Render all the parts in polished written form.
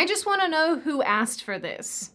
I just want to know who asked for this.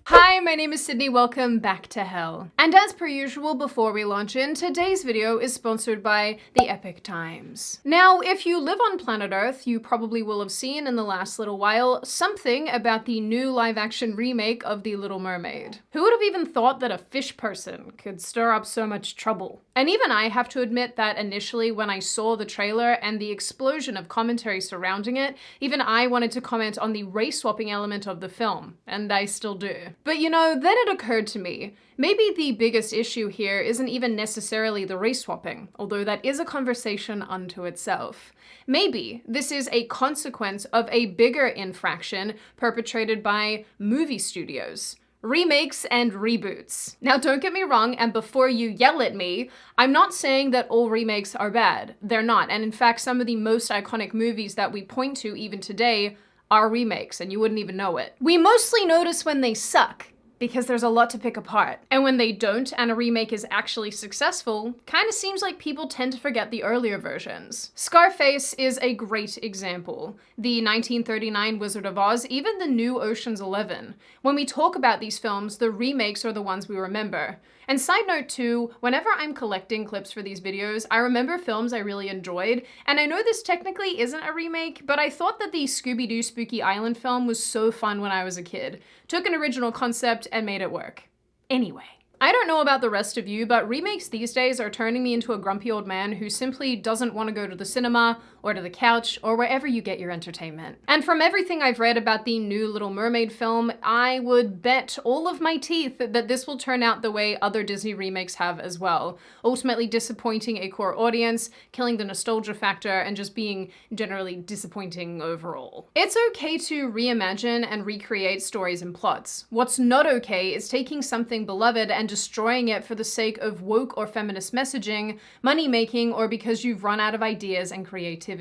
Hi, my name is Sydney, welcome back to hell. And as per usual, before we launch in, today's video is sponsored by the Epic Times. Now, if you live on planet Earth, you probably will have seen in the last little while something about the new live-action remake of The Little Mermaid. Who would have even thought that a fish person could stir up so much trouble? And even I have to admit that initially when I saw the trailer and the explosion of commentary surrounding it, even I wanted to comment on the race-swapping element of the film, and I still do. But you know, then it occurred to me, maybe the biggest issue here isn't even necessarily the race swapping, although that is a conversation unto itself. Maybe this is a consequence of a bigger infraction perpetrated by movie studios. Remakes and reboots. Now don't get me wrong, and before you yell at me, I'm not saying that all remakes are bad. They're not, and in fact some of the most iconic movies that we point to even today are remakes, and you wouldn't even know it. We mostly notice when they suck, because there's a lot to pick apart. And when they don't, and a remake is actually successful, kinda seems like people tend to forget the earlier versions. Scarface is a great example. The 1939 Wizard of Oz, even the new Ocean's 11. When we talk about these films, the remakes are the ones we remember. And side note too, whenever I'm collecting clips for these videos, I remember films I really enjoyed, and I know this technically isn't a remake, but I thought that the Scooby-Doo Spooky Island film was so fun when I was a kid. Took an original concept and made it work. Anyway. I don't know about the rest of you, but remakes these days are turning me into a grumpy old man who simply doesn't want to go to the cinema, or to the couch, or wherever you get your entertainment. And from everything I've read about the new Little Mermaid film, I would bet all of my teeth that this will turn out the way other Disney remakes have as well, ultimately disappointing a core audience, killing the nostalgia factor, and just being generally disappointing overall. It's okay to reimagine and recreate stories and plots. What's not okay is taking something beloved and destroying it for the sake of woke or feminist messaging, money-making, or because you've run out of ideas and creativity.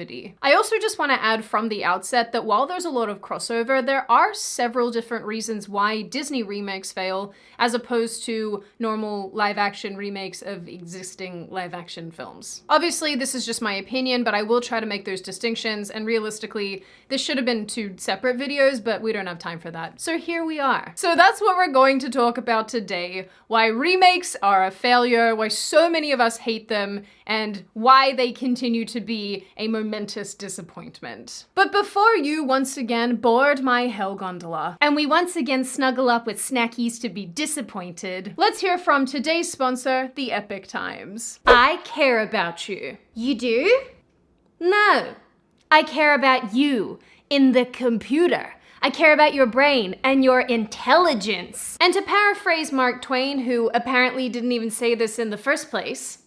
I also just want to add from the outset that while there's a lot of crossover, there are several different reasons why Disney remakes fail, as opposed to normal live-action remakes of existing live-action films. Obviously, this is just my opinion, but I will try to make those distinctions, and realistically, this should have been two separate videos, but we don't have time for that. So here we are. So that's what we're going to talk about today. Why remakes are a failure, why so many of us hate them, and why they continue to be a momentous disappointment. But before you once again board my hell gondola, and we once again snuggle up with snackies to be disappointed, let's hear from today's sponsor, the Epic Times. I care about you. You do? No. I care about you in the computer. I care about your brain and your intelligence. And to paraphrase Mark Twain, who apparently didn't even say this in the first place,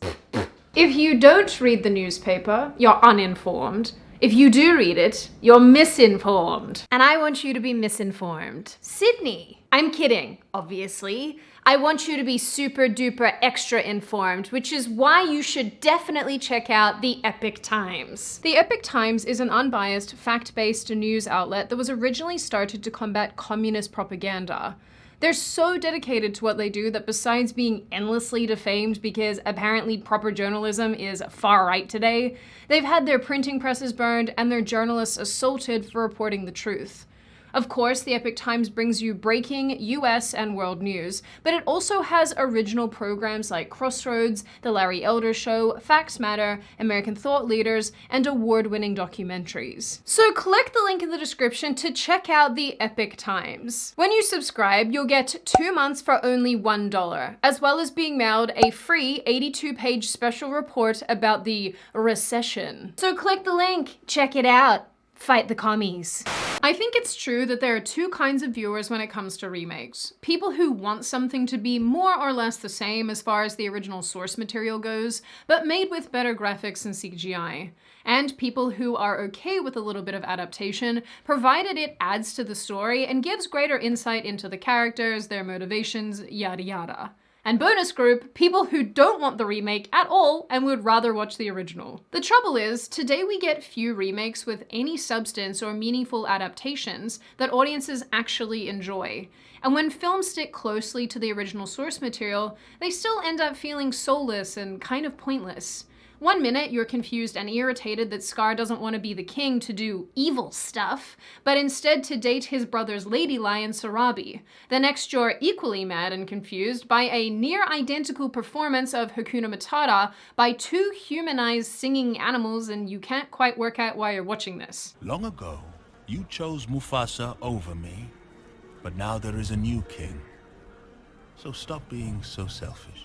if you don't read the newspaper, you're uninformed. If you do read it, you're misinformed. And I want you to be misinformed. Sydney. I'm kidding, obviously. I want you to be super duper extra informed, which is why you should definitely check out the Epic Times. The Epic Times is an unbiased, fact-based news outlet that was originally started to combat communist propaganda. They're so dedicated to what they do that besides being endlessly defamed because apparently proper journalism is far right today, they've had their printing presses burned and their journalists assaulted for reporting the truth. Of course, the Epic Times brings you breaking US and world news, but it also has original programs like Crossroads, The Larry Elder Show, Facts Matter, American Thought Leaders, and award-winning documentaries. So click the link in the description to check out the Epic Times. When you subscribe, you'll get 2 months for only $1, as well as being mailed a free 82-page special report about the recession. So click the link, check it out. Fight the commies. I think it's true that there are two kinds of viewers when it comes to remakes. People who want something to be more or less the same as far as the original source material goes, but made with better graphics and CGI. And people who are okay with a little bit of adaptation, provided it adds to the story and gives greater insight into the characters, their motivations, yada yada. And bonus group, people who don't want the remake at all and would rather watch the original. The trouble is, today we get few remakes with any substance or meaningful adaptations that audiences actually enjoy. And when films stick closely to the original source material, they still end up feeling soulless and kind of pointless. One minute you're confused and irritated that Scar doesn't want to be the king to do evil stuff, but instead to date his brother's Lady Lion Sarabi. The next you're equally mad and confused by a near-identical performance of Hakuna Matata by two humanized singing animals, and you can't quite work out why you're watching this. Long ago, you chose Mufasa over me, but now there is a new king. So stop being so selfish.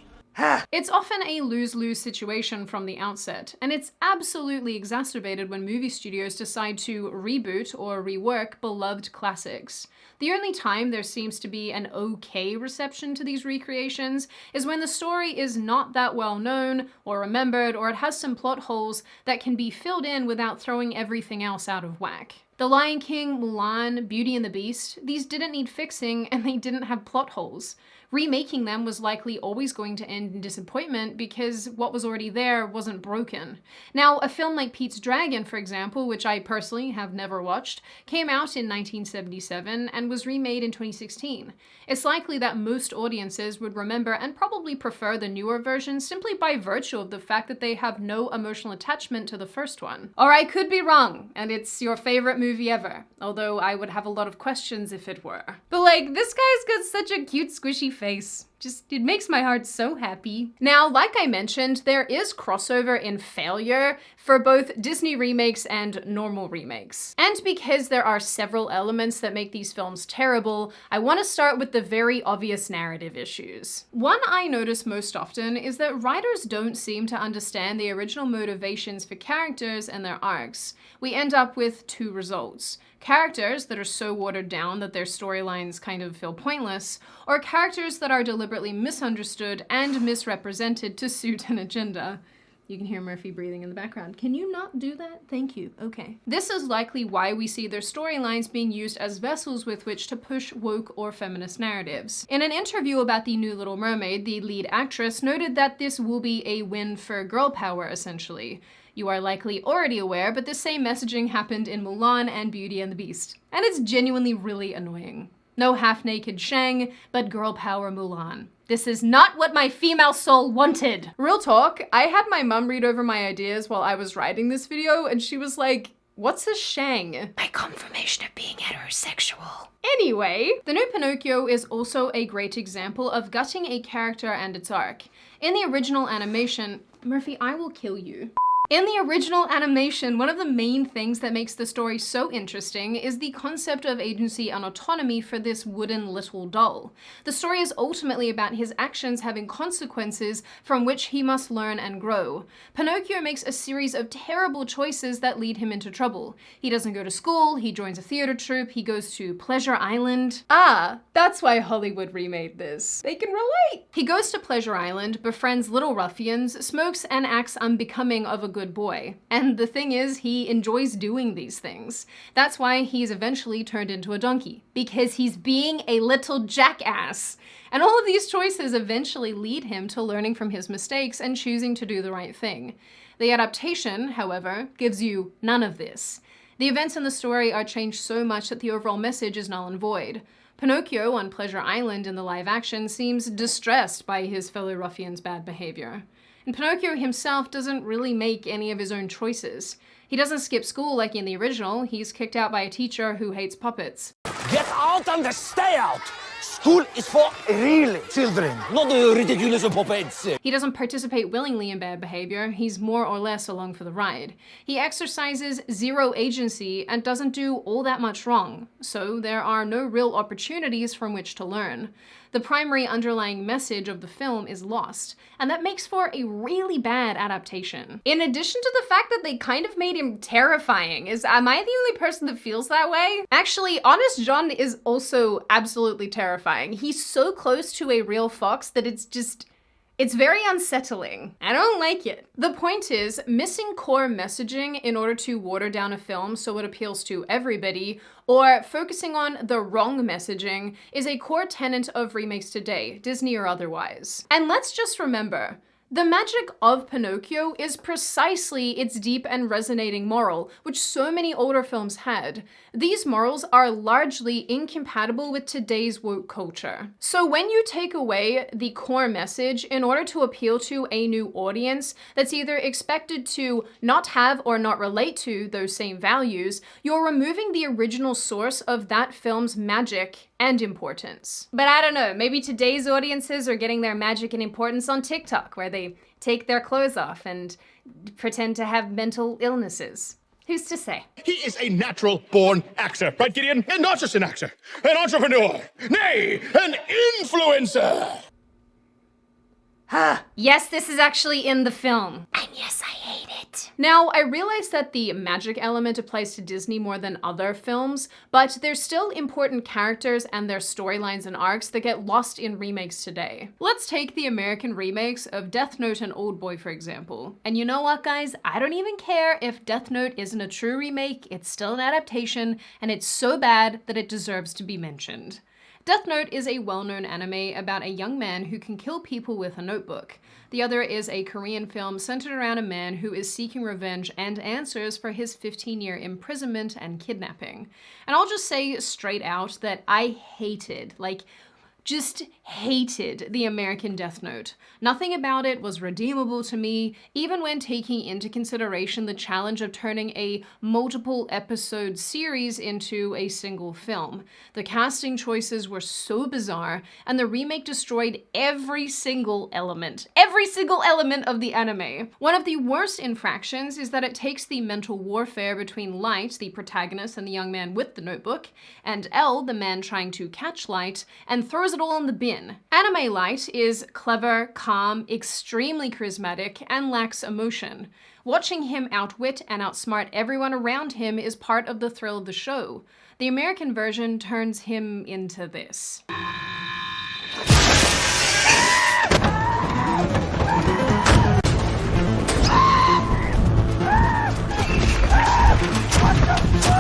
It's often a lose-lose situation from the outset, and it's absolutely exacerbated when movie studios decide to reboot or rework beloved classics. The only time there seems to be an okay reception to these recreations is when the story is not that well known or remembered, or it has some plot holes that can be filled in without throwing everything else out of whack. The Lion King, Mulan, Beauty and the Beast, these didn't need fixing and they didn't have plot holes. Remaking them was likely always going to end in disappointment because what was already there wasn't broken. Now, a film like Pete's Dragon, for example, which I personally have never watched, came out in 1977 and was remade in 2016. It's likely that most audiences would remember and probably prefer the newer version simply by virtue of the fact that they have no emotional attachment to the first one. Or I could be wrong, and it's your favorite movie ever, although I would have a lot of questions if it were. But like, this guy's got such a cute squishy face. It makes my heart so happy. Now, like I mentioned, there is crossover in failure for both Disney remakes and normal remakes. And because there are several elements that make these films terrible, I want to start with the very obvious narrative issues. One I notice most often is that writers don't seem to understand the original motivations for characters and their arcs. We end up with two results. Characters that are so watered down that their storylines kind of feel pointless, or characters that are deliberately misunderstood and misrepresented to suit an agenda. You can hear Murphy breathing in the background. Can you not do that? Thank you. Okay. This is likely why we see their storylines being used as vessels with which to push woke or feminist narratives. In an interview about The New Little Mermaid, the lead actress noted that this will be a win for girl power, essentially. You are likely already aware, but the same messaging happened in Mulan and Beauty and the Beast. And it's genuinely really annoying. No half-naked Shang, but girl power Mulan. This is not what my female soul wanted. Real talk, I had my mum read over my ideas while I was writing this video, and she was like, "What's a Shang?" My confirmation of being heterosexual. Anyway, the new Pinocchio is also a great example of gutting a character and its arc. In the original animation, Murphy, I will kill you. In the original animation, one of the main things that makes the story so interesting is the concept of agency and autonomy for this wooden little doll. The story is ultimately about his actions having consequences from which he must learn and grow. Pinocchio makes a series of terrible choices that lead him into trouble. He doesn't go to school, he joins a theater troupe, he goes to Pleasure Island. Ah, that's why Hollywood remade this. They can relate. He goes to Pleasure Island, befriends little ruffians, smokes and acts unbecoming of a good boy. And the thing is, he enjoys doing these things. That's why he's eventually turned into a donkey, because he's being a little jackass. And all of these choices eventually lead him to learning from his mistakes and choosing to do the right thing. The adaptation, however, gives you none of this. The events in the story are changed so much that the overall message is null and void. Pinocchio on Pleasure Island in the live action seems distressed by his fellow ruffians' bad behavior. And Pinocchio himself doesn't really make any of his own choices. He doesn't skip school like in the original, he's kicked out by a teacher who hates puppets. Get out and stay out! School is for real children, not the ridiculous puppets. He doesn't participate willingly in bad behavior, he's more or less along for the ride. He exercises zero agency and doesn't do all that much wrong, so there are no real opportunities from which to learn. The primary underlying message of the film is lost, and that makes for a really bad adaptation. In addition to the fact that they kind of made him terrifying, am I the only person that feels that way? Actually, Honest John is also absolutely terrifying. He's so close to a real fox that it's very unsettling. I don't like it. The point is, missing core messaging in order to water down a film so it appeals to everybody, or focusing on the wrong messaging, is a core tenet of remakes today, Disney or otherwise. And let's just remember, The magic of Pinocchio is precisely its deep and resonating moral, which so many older films had. These morals are largely incompatible with today's woke culture. So when you take away the core message in order to appeal to a new audience that's either expected to not have or not relate to those same values, you're removing the original source of that film's magic and importance. But I don't know, maybe today's audiences are getting their magic and importance on TikTok, where they take their clothes off and pretend to have mental illnesses. Who's to say? He is a natural-born actor, right, Gideon? And not just an actor, an entrepreneur, nay, an influencer! Yes, this is actually in the film. And yes, I hate it. Now, I realize that the magic element applies to Disney more than other films, but there's still important characters and their storylines and arcs that get lost in remakes today. Let's take the American remakes of Death Note and Oldboy, for example. And you know what, guys? I don't even care if Death Note isn't a true remake, it's still an adaptation, and it's so bad that it deserves to be mentioned. Death Note is a well-known anime about a young man who can kill people with a notebook. The other is a Korean film centered around a man who is seeking revenge and answers for his 15-year imprisonment and kidnapping. And I'll just say straight out that I hated, just hated the American Death Note. Nothing about it was redeemable to me, even when taking into consideration the challenge of turning a multiple episode series into a single film. The casting choices were so bizarre, and the remake destroyed every single element of the anime. One of the worst infractions is that it takes the mental warfare between Light, the protagonist, and the young man with the notebook, and L, the man trying to catch Light, and throws it all in the bin. Anime Light is clever, calm, extremely charismatic, and lacks emotion. Watching him outwit and outsmart everyone around him is part of the thrill of the show. The American version turns him into this.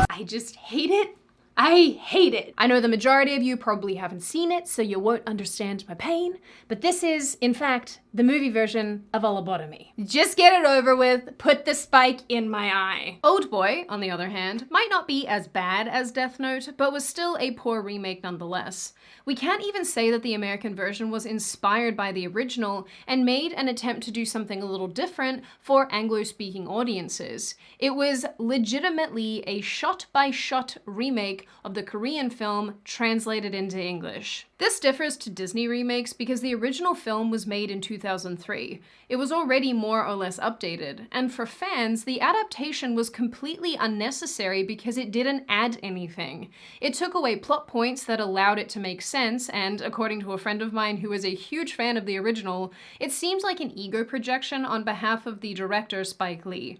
I just hate it. I hate it. I know the majority of you probably haven't seen it, so you won't understand my pain, but this is, in fact, the movie version of a lobotomy. Just get it over with, put the spike in my eye. Oldboy, on the other hand, might not be as bad as Death Note, but was still a poor remake nonetheless. We can't even say that the American version was inspired by the original and made an attempt to do something a little different for Anglo-speaking audiences. It was legitimately a shot-by-shot remake of the Korean film translated into English. This differs to Disney remakes because the original film was made in 2003. It was already more or less updated, and for fans, the adaptation was completely unnecessary because it didn't add anything. It took away plot points that allowed it to make sense, and according to a friend of mine who is a huge fan of the original, it seems like an ego projection on behalf of the director Spike Lee.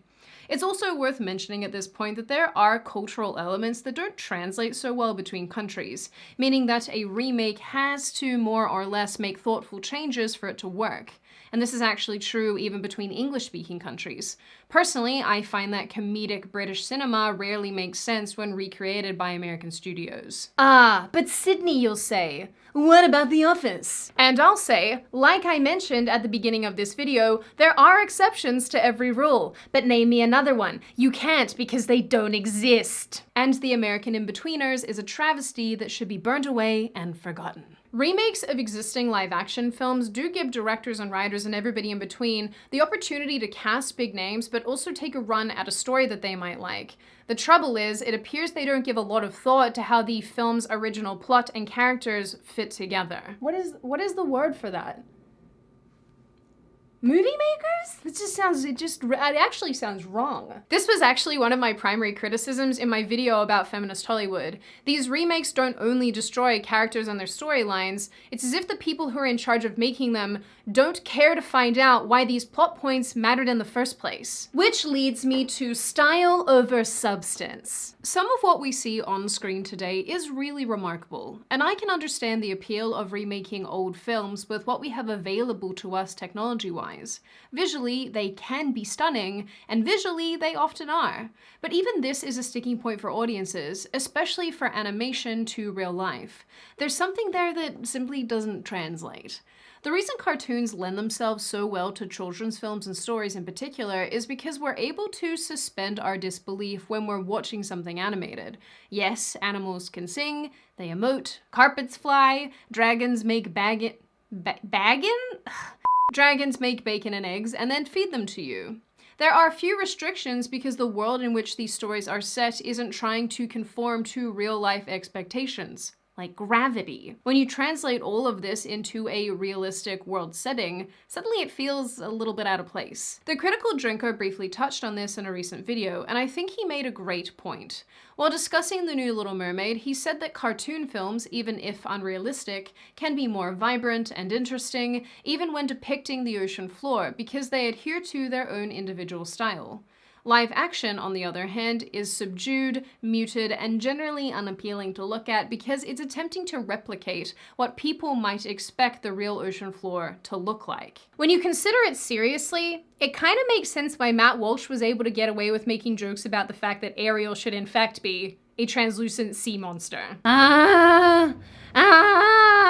It's also worth mentioning at this point that there are cultural elements that don't translate so well between countries, meaning that a remake has to more or less make thoughtful changes for it to work. And this is actually true even between English-speaking countries. Personally, I find that comedic British cinema rarely makes sense when recreated by American studios. Ah, but Sydney, you'll say. What about The Office? And I'll say, like I mentioned at the beginning of this video, there are exceptions to every rule, but name me another one. You can't because they don't exist. And The American In-Betweeners is a travesty that should be burned away and forgotten. Remakes of existing live-action films do give directors and writers and everybody in between the opportunity to cast big names, but also take a run at a story that they might like. The trouble is, it appears they don't give a lot of thought to how the film's original plot and characters fit together. What is the word for that? Movie makers? It actually sounds wrong. This was actually one of my primary criticisms in my video about feminist Hollywood. These remakes don't only destroy characters and their storylines, it's as if the people who are in charge of making them don't care to find out why these plot points mattered in the first place. Which leads me to style over substance. Some of what we see on screen today is really remarkable, and I can understand the appeal of remaking old films with what we have available to us technology-wise. Visually, they can be stunning, and visually, they often are. But even this is a sticking point for audiences, especially for animation to real life. There's something there that simply doesn't translate. The reason cartoons lend themselves so well to children's films and stories in particular is because we're able to suspend our disbelief when we're watching something animated. Yes, animals can sing, they emote, carpets fly, dragons make Dragons make bacon and eggs and then feed them to you. There are few restrictions because the world in which these stories are set isn't trying to conform to real-life expectations, like gravity. When you translate all of this into a realistic world setting, suddenly it feels a little bit out of place. The Critical Drinker briefly touched on this in a recent video, and I think he made a great point. While discussing The New Little Mermaid, he said that cartoon films, even if unrealistic, can be more vibrant and interesting, even when depicting the ocean floor, because they adhere to their own individual style. Live action, on the other hand, is subdued, muted, and generally unappealing to look at because it's attempting to replicate what people might expect the real ocean floor to look like. When you consider it seriously, it kind of makes sense why Matt Walsh was able to get away with making jokes about the fact that Ariel should in fact be a translucent sea monster.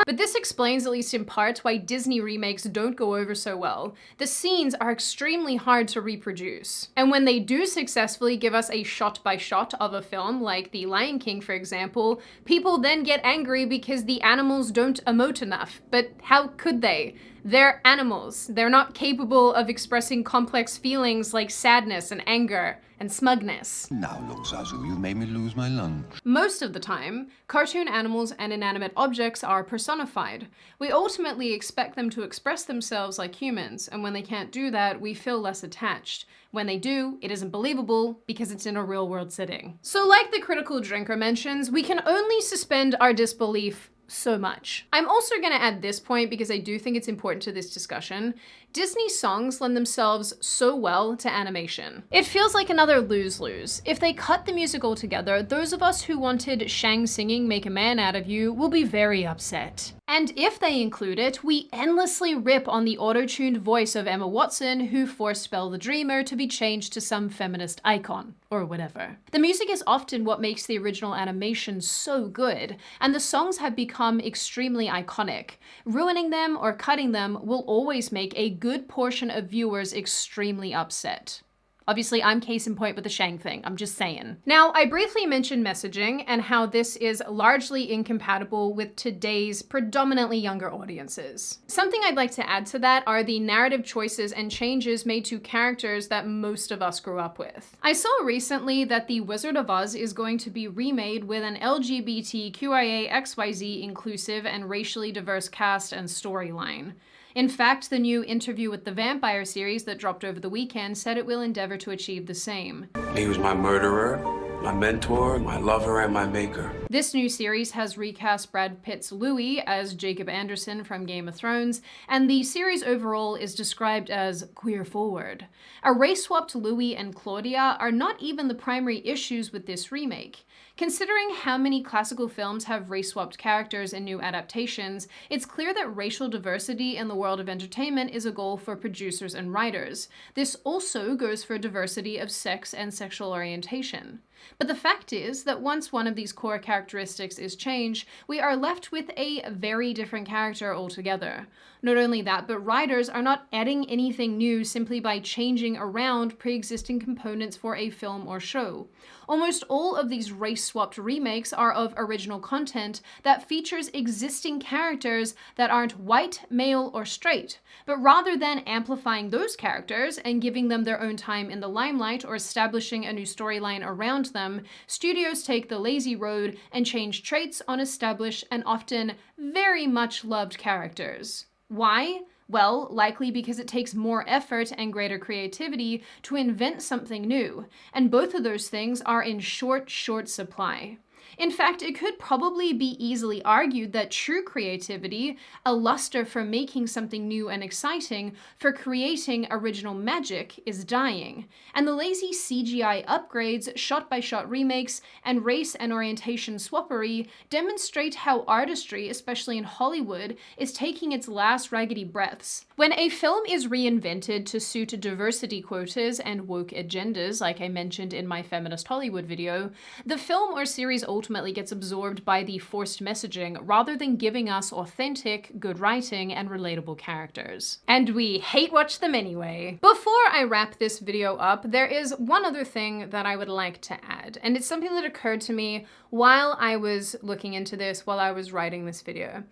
But this explains, at least in part, why Disney remakes don't go over so well. The scenes are extremely hard to reproduce. And when they do successfully give us a shot-by-shot of a film, like The Lion King for example, people then get angry because the animals don't emote enough. But how could they? They're animals. They're not capable of expressing complex feelings like sadness and anger and smugness. Now look, Zazu, you've made me lose my lunch. Most of the time, cartoon animals and inanimate objects are personified. We ultimately expect them to express themselves like humans, and when they can't do that, we feel less attached. When they do, it isn't believable because it's in a real-world setting. So like the Critical Drinker mentions, we can only suspend our disbelief so much. I'm also going to add this point because I do think it's important to this discussion. Disney songs lend themselves so well to animation. It feels like another lose-lose. If they cut the music altogether, those of us who wanted Shang singing Make a Man Out of You will be very upset. And if they include it, we endlessly rip on the auto-tuned voice of Emma Watson who forced Belle the Dreamer to be changed to some feminist icon, or whatever. The music is often what makes the original animation so good, and the songs have become extremely iconic. Ruining them or cutting them will always make a good portion of viewers extremely upset. Obviously, I'm case in point with the Shang thing, I'm just saying. Now, I briefly mentioned messaging and how this is largely incompatible with today's predominantly younger audiences. Something I'd like to add to that are the narrative choices and changes made to characters that most of us grew up with. I saw recently that The Wizard of Oz is going to be remade with an LGBTQIA+XYZ inclusive and racially diverse cast and storyline. In fact, the new Interview with the Vampire series that dropped over the weekend said it will endeavor to achieve the same. He was my murderer, my mentor, my lover, and my maker. This new series has recast Brad Pitt's Louis as Jacob Anderson from Game of Thrones, and the series overall is described as queer-forward. A race-swapped Louis and Claudia are not even the primary issues with this remake. Considering how many classical films have race-swapped characters in new adaptations, it's clear that racial diversity in the world of entertainment is a goal for producers and writers. This also goes for diversity of sex and sexual orientation. But the fact is that once one of these core characteristics is changed, we are left with a very different character altogether. Not only that, but writers are not adding anything new simply by changing around pre-existing components for a film or show. Almost all of these race-swapped remakes are of original content that features existing characters that aren't white, male, or straight. But rather than amplifying those characters and giving them their own time in the limelight or establishing a new storyline around them, studios take the lazy road and change traits on established and often very much loved characters. Why? Well, likely because it takes more effort and greater creativity to invent something new, and both of those things are in short supply. In fact, it could probably be easily argued that true creativity, a luster for making something new and exciting, for creating original magic, is dying. And the lazy CGI upgrades, shot-by-shot remakes, and race and orientation swappery demonstrate how artistry, especially in Hollywood, is taking its last raggedy breaths. When a film is reinvented to suit diversity quotas and woke agendas, like I mentioned in my Feminist Hollywood video, the film or series ultimately gets absorbed by the forced messaging rather than giving us authentic, good writing and relatable characters. And we hate watch them anyway. Before I wrap this video up, there is one other thing that I would like to add, and it's something that occurred to me while I was looking into this, while I was writing this video.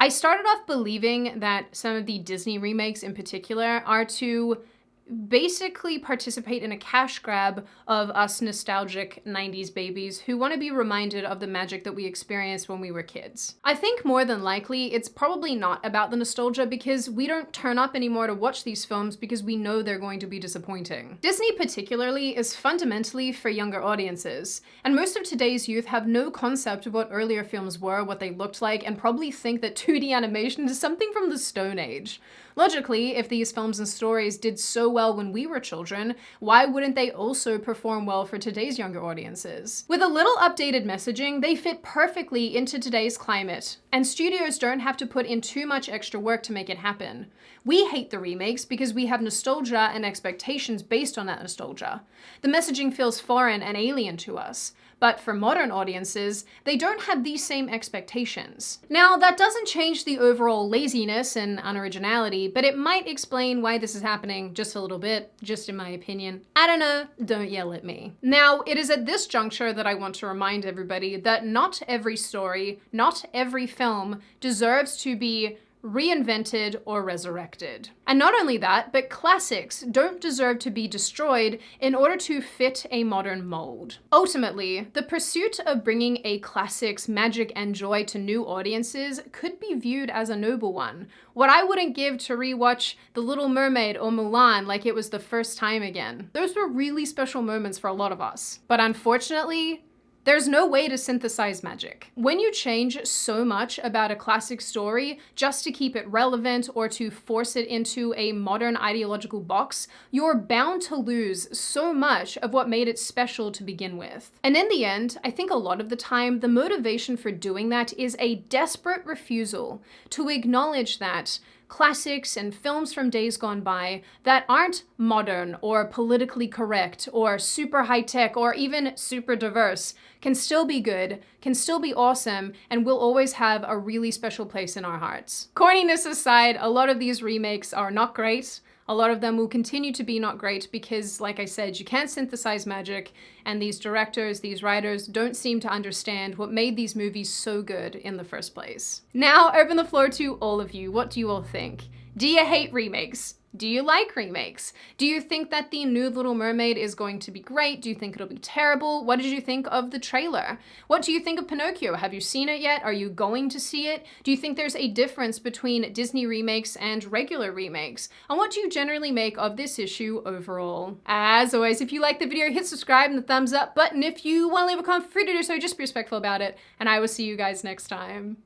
I started off believing that some of the Disney remakes in particular are to basically participate in a cash grab of us nostalgic 90s babies who want to be reminded of the magic that we experienced when we were kids. I think more than likely it's probably not about the nostalgia, because we don't turn up anymore to watch these films because we know they're going to be disappointing. Disney particularly is fundamentally for younger audiences, and most of today's youth have no concept of what earlier films were, what they looked like, and probably think that 2D animation is something from the Stone Age. Logically, if these films and stories did so well when we were children, why wouldn't they also perform well for today's younger audiences? With a little updated messaging, they fit perfectly into today's climate, and studios don't have to put in too much extra work to make it happen. We hate the remakes because we have nostalgia and expectations based on that nostalgia. The messaging feels foreign and alien to us. But for modern audiences, they don't have these same expectations. Now, that doesn't change the overall laziness and unoriginality, but it might explain why this is happening just a little bit, just in my opinion. I don't know, don't yell at me. Now, it is at this juncture that I want to remind everybody that not every story, not every film deserves to be reinvented or resurrected. And not only that, but classics don't deserve to be destroyed in order to fit a modern mold. Ultimately, the pursuit of bringing a classic's magic and joy to new audiences could be viewed as a noble one. What I wouldn't give to rewatch The Little Mermaid or Mulan like it was the first time again. Those were really special moments for a lot of us. But unfortunately, there's no way to synthesize magic. When you change so much about a classic story just to keep it relevant or to force it into a modern ideological box, you're bound to lose so much of what made it special to begin with. And in the end, I think a lot of the time, the motivation for doing that is a desperate refusal to acknowledge that classics and films from days gone by that aren't modern or politically correct or super high-tech or even super diverse can still be good, can still be awesome, and will always have a really special place in our hearts. Corniness aside, a lot of these remakes are not great. A lot of them will continue to be not great because, like I said, you can't synthesize magic, and these directors, these writers don't seem to understand what made these movies so good in the first place. Now, open the floor to all of you. What do you all think? Do you hate remakes? Do you like remakes? Do you think that the new Little Mermaid is going to be great? Do you think it'll be terrible? What did you think of the trailer? What do you think of Pinocchio? Have you seen it yet? Are you going to see it? Do you think there's a difference between Disney remakes and regular remakes? And what do you generally make of this issue overall? As always, if you like the video, hit subscribe and the thumbs up button. If you want to leave a comment, feel free to do so. Just be respectful about it. And I will see you guys next time.